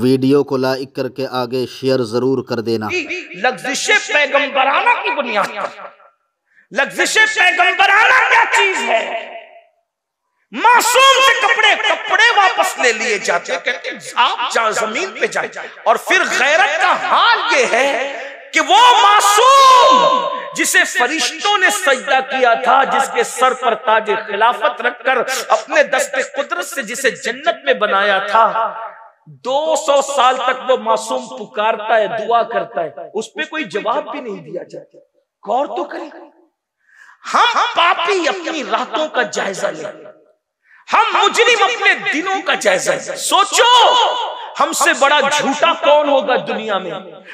Video को like करके आगे शेयर जरूर कर देना। लग़्ज़िश पैगंबराना की बुनियाद पर। लग़्ज़िश पैगंबराना क्या चीज है? मासूम से कपड़े वापस ले लिए जाते, कहते आप जमीन पे जाए। और फिर गैरत का हाल ये है कि वो मासूम जिसे फरिश्तों ने सजदा किया था, जिसके सर पर ताज खिलाफत रखकर अपने दस्ते कुदरत से जिसे जन्नत में बनाया था, 200 साल तक वो मासूम पुकारता है, दुआ करता है, उस पे कोई जवाब भी नहीं दिया जाता। गौर तो करें, हम पापी अपनी रातों का जायजा लें, हम मुजरिम अपने दिनों का जायजा लें। सोचो हमसे बड़ा झूठा कौन होगा दुनिया में?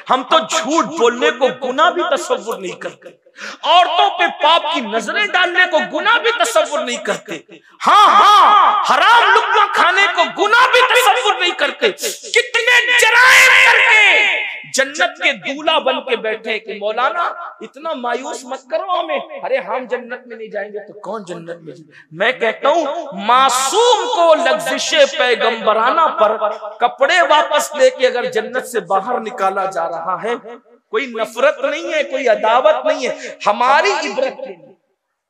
हम तो झूठ बोलने को गुनाह भी तसव्वुर नहीं करते, औरतों पे पाप की नजरें डालने को गुनाह भी तसव्वुर नहीं करते, हाँ हराम लुक्मा खाने को गुनाह भी तसव्वुर नहीं करते। कितने जराइम करके जन्नत के दूल्हा बन के बैठे कि मौलाना इतना मायूस मत करो हमें, अरे हम जन्नत में नहीं जाएंगे तो कौन जन्नत में जाएंगे। मैं कहता हूं मासूम को लग़्ज़िश पैगंबराना पर कपड़े वापस लेके अगर जन्नत से बाहर निकाला जा रहा है, कोई नफरत नहीं है, कोई अदावत नहीं है, हमारी इबरत के लिए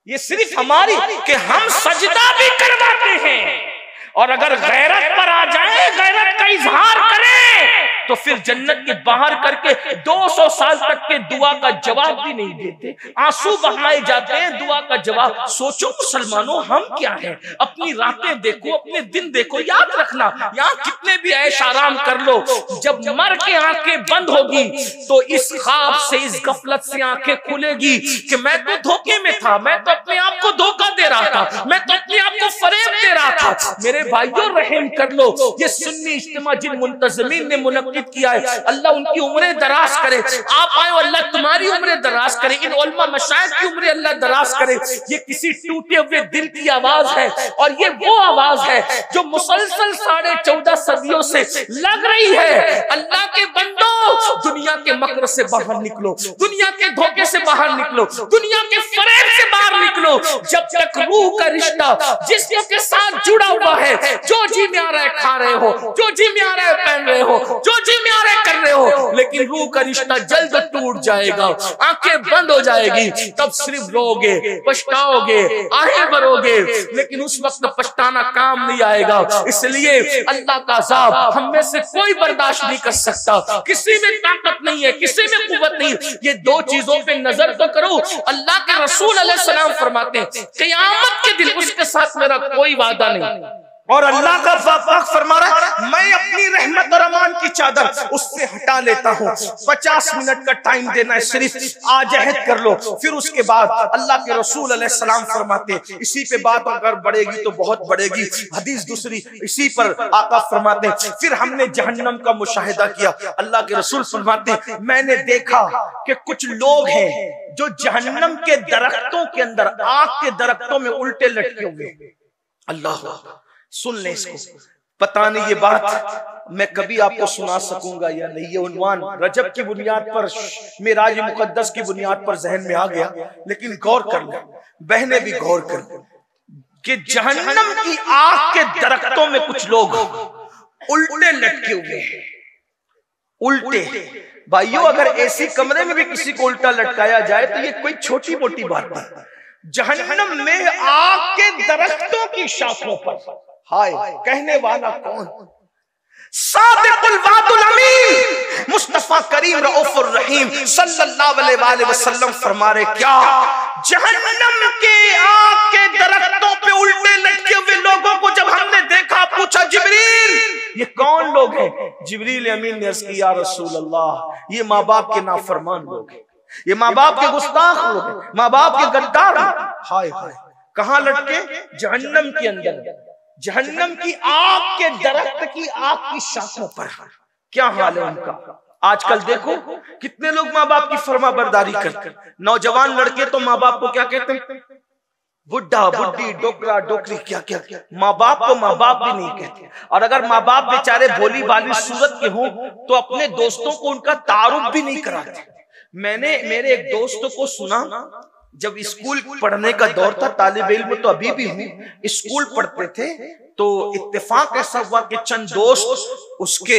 ये सिर्फ हमारी कि हम सजदा भी करवाते हैं। और अगर गैरत पर आ जाए, गैरत का इजहार करें, तो फिर जन्नत के बाहर करके 200 साल तक के दुआ का जवाब भी नहीं देते, आंसू बहाए जाते हैं दुआ का जवाब। सोचो मुसलमानों, हम क्या हैं? अपनी रातें देखो, अपने दिन देखो। याद रखना, यहाँ कितने भी ऐश आराम कर लो, जब मर के आंखें बंद होगी तो इस ख्वाब से, इस गफलत से आंखें खुलेगी कि मैं तो धोखे में था, मैं तो अपने आप को धोखा दे रहा था, मैं तो अपने आप को फरेब दे रहा था। मेरे भाइयों रहम कर लो, ये सुन्नी इज्तिमा जिन मुंतज़मीन ने मुनक्किद किया है, अल्लाह उनकी उम्रें दराज करे। आप आए, अल्लाह तुम्हारी उम्रें दराज करे, इन उलमा मशाइख की उम्रें अल्लाह दराज करे। ये किसी टूटे हुए दिल की आवाज है, और ये वो आवाज है जो मुसलसल 14.5 सदियों से लग रही है। अल्लाह के बंदो, दुनिया के मकर से बाहर निकलो, दुनिया के धोखे से बाहर निकलो, दुनिया के फरेब से बाहर निकलो। जब तक रूह का रिश्ता जिस्म के साथ जुड़ा हुआ है, जो जी में आ रहा है खा रहे हो, जो जी में आ रहा है पहन रहे हो, जो जी में आ रहा है कर रहे हो, लेकिन रूह का रिश्ता जल्द टूट जाएगा, आंखें बंद हो जाएगी, तब सिर्फ रोगे, पछताओगे, आहें भरोगे, लेकिन उस वक्त पछताना काम नहीं आएगा। इसलिए अल्लाह का अज़ाब हम में से कोई बर्दाश्त नहीं कर सकता, किसी में ताकत नहीं है, किसी में कुव्वत नहीं। ये दो चीजों पे नजर तो करो। अल्लाह के रसूल अलैहिस्सलाम फरमाते हैं क़यामत के दिन उसके साथ मेरा कोई वादा नहीं, और अल्लाह का पाक फरमा रहा है मैं अपनी रहमत और अमान की चादर उससे हटा लेता हूँ। 50 मिनट का टाइम देना है, सिर्फ आज अहद कर लो। फिर उसके बाद अल्लाह के रसूल अलैहिस्सलाम फरमाते, इसी पे बात अगर बढ़ेगी तो बहुत बढ़ेगी। हदीस दूसरी इसी पर आका फरमाते, फिर हमने जहन्नम का मुशाहिदा किया। अल्लाह के रसूल फरमाते मैंने देखा कि कुछ लोग हैं जो जहन्नम के दरख्तों के अंदर, आग के दरख्तों में उल्टे लटके हुए। अल्लाह, सुन ले इसको। पता नहीं ये बात मैं कभी आपको सुना सकूंगा या नहीं। ये उन्वान रजब की बुनियाद पर, मेराज मुकद्दस की बुनियाद पर जहन में आ गया, लेकिन गौर कर लो, बहने भी गौर कर लो कि जहन्नम की आग के दरख्तों में कुछ लोग उल्टे लटके हुए हैं। उल्टे भाइयों, अगर ऐसी कमरे में भी किसी को उल्टा लटकाया जाए तो ये कोई छोटी मोटी बात नहीं। जहन्नम में आग के दरख्तों की शाखों पर, हाय कहने वाला कौन? सादिकुल वादुल अमीन मुस्तफा करीम रऊफुर रहीम सल्लल्लाहु अलैहि वसल्लम फरमा रहे, क्या जहन्नम के आग के दरख्तों पे उल्टे लटके हुए लोगों को जब हमने देखा, पूछा जिब्रील ये कौन लोग हैं? जिब्रील अमीन ने अर्ज़ की या रसूल अल्लाह, ये माँ बाप के नाफरमान लोग हैं, ये माँ बाप के गुस्ताख लोग हैं, माँ बाप के गद्दार। हाय हाय, कहाँ लटके? जहन्नम के अंदर, जहन्नम की आग के दरख्त की आग की शाखों पर। क्या हाल है उनका? आजकल देखो कितने लोग माँ बाप की फरमाबरदारी करते। नौजवान लड़के तो माँ बाप को क्या कहते हैं? बुढ़ा बुढ़ी, डोकरा डोकरी, क्या क्या क्या। माँ बाप को माँ बाप भी नहीं कहते। और अगर माँ बाप बेचारे भोली भाली सूरत के हों तो अपने दोस्तों को उनका तारुफ भी नहीं कराते। मैंने मेरे एक दोस्त को सुना, जब स्कूल पढ़ने का दौर था, तालिब इल्म तो अभी भी हूँ, स्कूल पढ़ते थे, तो इत्तेफाक ऐसा हुआ कि चंद दोस्त उसके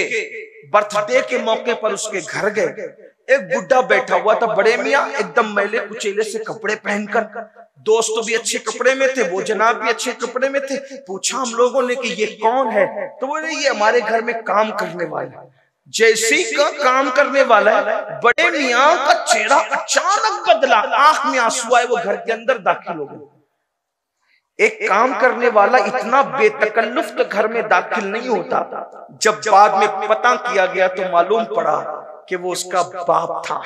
बर्थडे के मौके पर उसके घर गए। एक बुढ़ा बैठा हुआ था, बड़े मियाँ, एकदम मैले कुचेले से कपड़े पहनकर। दोस्त तो भी अच्छे कपड़े में थे, वो जनाब भी अच्छे कपड़े में थे। पूछा हम लोगों ने कि ये कौन है? तो बोले ये हमारे घर में काम करने वाला है। जैसे का काम करने वाला है, बड़े मियाँ का चेहरा अचानक बदला, आंख में आंसू आए, वो घर के अंदर दाखिल हो गए। एक काम करने वाला इतना बेतकल्लुफ तो घर में दाखिल नहीं होता। जब बाद में पता किया गया तो मालूम पड़ा कि वो उसका बाप था,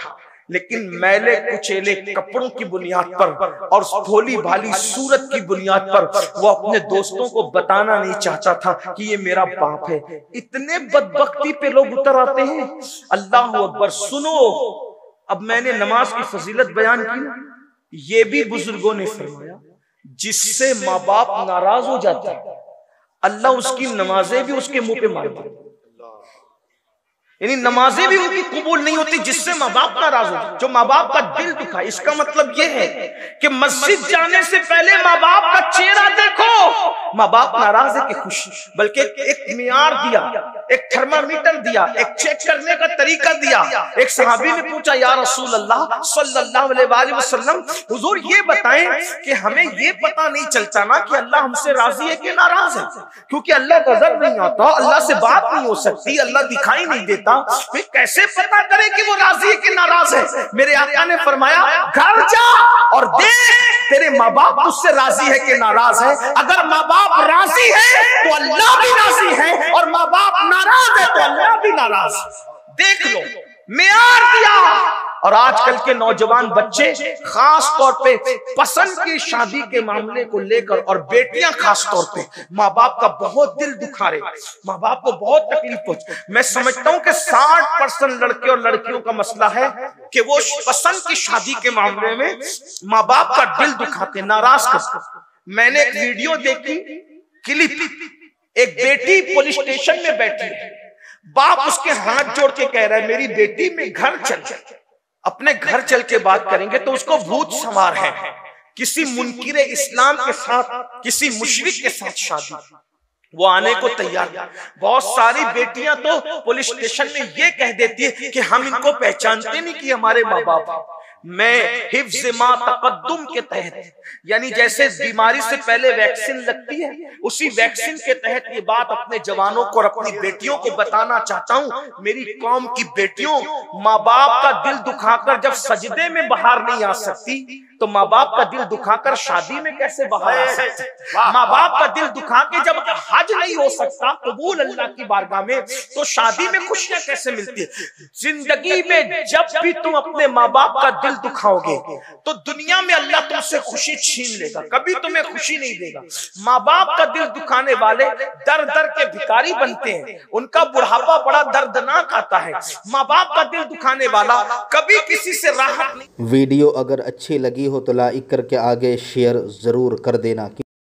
लेकिन मैले कुचेले कपड़ों की बुनियाद पर और भोली भाली सूरत की बुनियाद पर वो अपने दोस्तों को बताना नहीं चाहता था कि ये मेरा बाप है। इतने बदबख्ती पे लोग उतर आते हैं। अल्लाह अकबर। सुनो, अब मैंने नमाज की फजीलत बयान की ना, ये भी बुजुर्गों ने फरमाया, जिससे माँ बाप नाराज हो जाते हैं, अल्लाह उसकी नमाजें भी उसके मुंह पे मार देता है। यानी नमाजें भी उनकी कबूल नहीं होती जिससे माँ बाप नाराज हो, जो माँ बाप का दिल दुखा। इसका मतलब यह है कि मस्जिद जाने से पहले माँ बाप का चेहरा देखो। माँ बाप नाराज है कि खुश? बल्कि एक मियार दिया, एक थर्मामीटर दिया, एक चेक करने का तरीका दिया। एक सहाबी ने पूछा, या रसूल अल्लाह सल्लल्लाहु अलैहि वसल्लम, हुजूर ये बताएं कि हमें ये पता नहीं चलता ना कि अल्लाह हमसे राजी है कि नाराज है, क्योंकि अल्लाह नजर नहीं आता, अल्लाह से बात नहीं हो सकती, अल्लाह दिखाई नहीं देता, फिर कैसे पता करे कि वो राजी है कि नाराज है? मेरे आका ने फरमाया, घर जा और देख तेरे माँ बाप तुझसे राजी है कि नाराज है। अगर माँ बाप राजी है तो अल्लाह भी राजी है, और माँ बाप नाराज है तो अल्लाह भी नाराज। देख लो, मेयार दिया। और आजकल के नौजवान बच्चे खास तौर पे पसंद की शादी के मामले को लेकर, और बेटियां खास तौर पे, माँ बाप का बहुत दिल दुखा रहे, माँ बाप को बहुत तकलीफ पहुंचे। मैं समझता हूं कि 60% लड़के और लड़कियों का मसला है कि वो पसंद की शादी के मामले में माँ बाप का दिल दुखाते, नाराज करते। मैंने एक वीडियो देखी, क्लिप, एक बेटी पुलिस स्टेशन में बैठी है, बाप उसके हाथ जोड़ के कह रहा है, मेरी बेटी में घर चल, अपने घर चल के बात करेंगे तो उसको भूत सवार है, किसी मुनकिर इस्लाम के साथ, किसी मुशरिक के साथ शादी, वो आने को तैयार। बहुत सारी बेटियां तो पुलिस स्टेशन में ये कह देती है कि हम इनको पहचानते नहीं कि हमारे माँ बाप। मैं हिफ्ज़ मा तक़द्दुम के तहत, यानी जैसे बीमारी से पहले वैक्सीन लगती है, उसी वैक्सीन के तहत ये बात अपने जवानों को और अपनी बेटियों को बताना चाहता हूँ। मेरी कौम की बेटियों, माँ बाप का दिल दुखाकर जब सजदे में बाहर नहीं आ सकती, तो माँ बाप का दिल दुखाकर शादी में कैसे बाहर आ सकते? माँ बाप का दिल दुखा के जब हज नहीं हो सकता कबूल अल्लाह की बारगाह में, तो शादी में खुशियां कैसे मिलती है? जिंदगी में जब भी तुम अपने माँ बाप का दिल दुखाओगे तो दुनिया में अल्लाह तुमसे खुशी छीन लेगा, कभी तुम्हें खुशी नहीं देगा। माँ बाप का दिल दुखाने वाले दर दर के भिखारी बनते हैं, उनका बुढ़ापा बड़ा दर्दनाक आता है। माँ बाप का दिल दुखाने वाला कभी किसी से राहत नहीं। वीडियो अगर अच्छी लगी हो तो लाइक करके आगे शेयर ज़रूर कर देना।